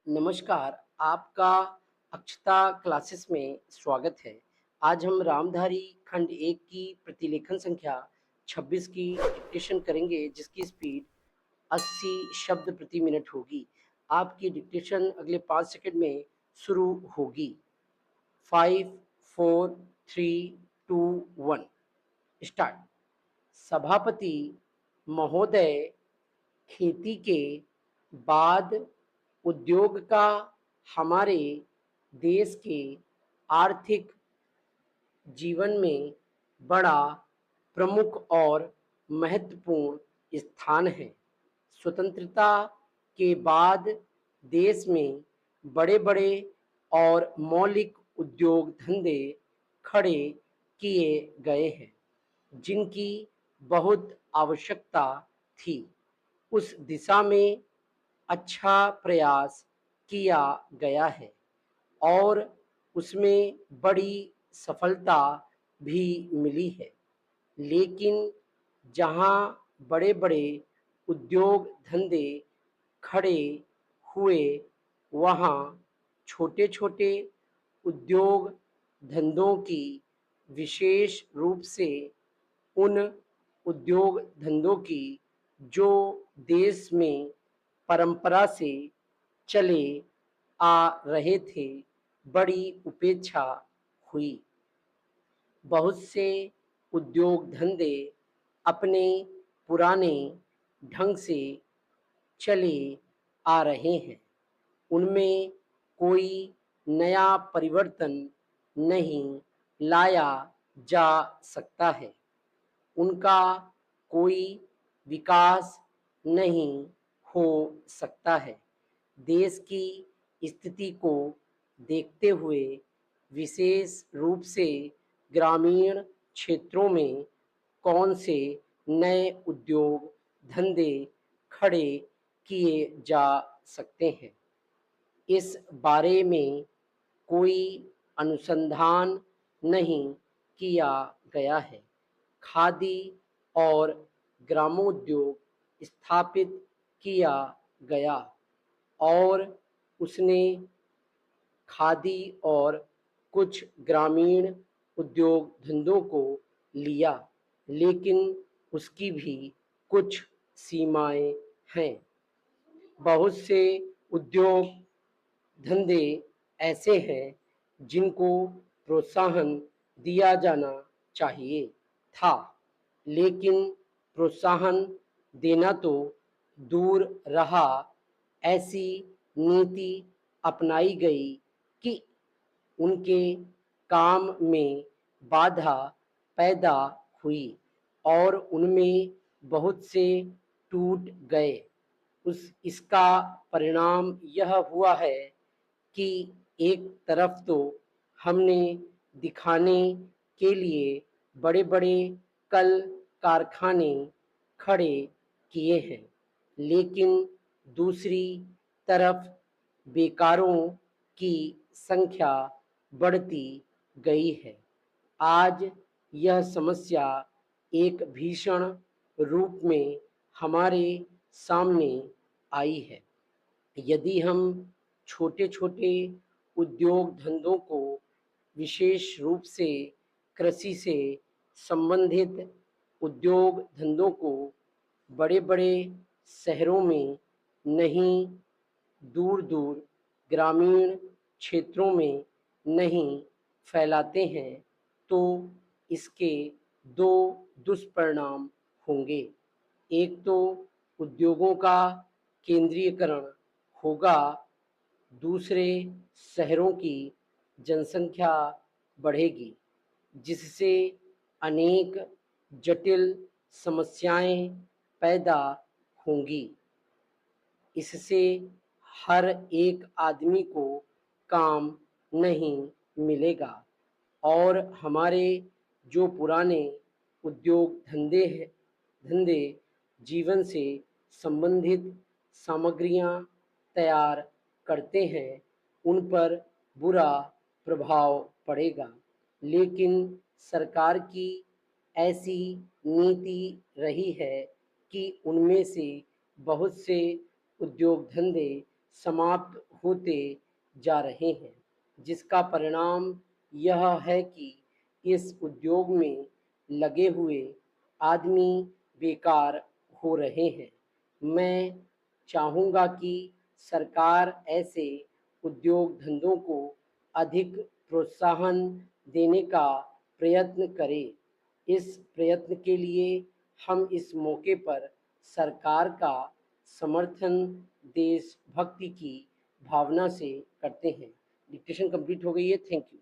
नमस्कार, आपका अक्षता क्लासेस में स्वागत है। आज हम रामधारी खंड 1 की प्रतिलेखन संख्या 26 की डिक्टेशन करेंगे जिसकी स्पीड 80 शब्द प्रति मिनट होगी। आपकी डिक्टेशन अगले 5 सेकंड में शुरू होगी। 5, 4, 3, 2, 1 स्टार्ट। सभापति महोदय, खेती के बाद उद्योग का हमारे देश के आर्थिक जीवन में बड़ा प्रमुख और महत्वपूर्ण स्थान है। स्वतंत्रता के बाद देश में बड़े-बड़े और मौलिक उद्योग धंधे खड़े किए गए हैं, जिनकी बहुत आवश्यकता थी। उस दिशा में अच्छा प्रयास किया गया है और उसमें बड़ी सफलता भी मिली है। लेकिन जहाँ बड़े-बड़े उद्योग धंधे खड़े हुए, वहाँ छोटे-छोटे उद्योग धंधों की, विशेष रूप से उन उद्योग धंधों की जो देश में परंपरा से चले आ रहे थे, बड़ी उपेक्षा हुई। बहुत से उद्योग धंधे अपने पुराने ढंग से चले आ रहे हैं, उनमें कोई नया परिवर्तन नहीं लाया जा सकता है, उनका कोई विकास नहीं हो सकता है। देश की स्थिति को देखते हुए विशेष रूप से ग्रामीण क्षेत्रों में कौन से नए उद्योग धंधे खड़े किए जा सकते हैं, इस बारे में कोई अनुसंधान नहीं किया गया है। खादी और ग्रामोद्योग स्थापित किया गया और उसने खादी और कुछ ग्रामीण उद्योग धंधों को लिया, लेकिन उसकी भी कुछ सीमाएं हैं। बहुत से उद्योग धंधे ऐसे हैं जिनको प्रोत्साहन दिया जाना चाहिए था, लेकिन प्रोत्साहन देना तो दूर रहा, ऐसी नीति अपनाई गई कि उनके काम में बाधा पैदा हुई और उनमें बहुत से टूट गए। इसका परिणाम यह हुआ है कि एक तरफ तो हमने दिखाने के लिए बड़े-बड़े कल कारखाने खड़े किए हैं, लेकिन दूसरी तरफ बेकारों की संख्या बढ़ती गई है। आज यह समस्या एक भीषण रूप में हमारे सामने आई है। यदि हम छोटे-छोटे उद्योग धंधों को, विशेष रूप से कृषि से संबंधित उद्योग धंधों को बड़े-बड़े शहरों में नहीं, दूर-दूर ग्रामीण क्षेत्रों में नहीं फैलाते हैं, तो इसके दो दुष्परिणाम होंगे। एक तो उद्योगों का केंद्रीयकरण होगा, दूसरे शहरों की जनसंख्या बढ़ेगी, जिससे अनेक जटिल समस्याएं पैदा होंगी। इससे हर एक आदमी को काम नहीं मिलेगा और हमारे जो पुराने उद्योग धंधे जीवन से संबंधित सामग्रियां तैयार करते हैं, उन पर बुरा प्रभाव पड़ेगा। लेकिन सरकार की ऐसी नीति रही है कि उनमें से बहुत से उद्योग धंधे समाप्त होते जा रहे हैं, जिसका परिणाम यह है कि इस उद्योग में लगे हुए आदमी बेकार हो रहे हैं। मैं चाहूँगा कि सरकार ऐसे उद्योग धंधों को अधिक प्रोत्साहन देने का प्रयत्न करे। इस प्रयत्न के लिए हम इस मौके पर सरकार का समर्थन देशभक्ति की भावना से करते हैं। डिक्टेशन कंप्लीट हो गई है। Thank you.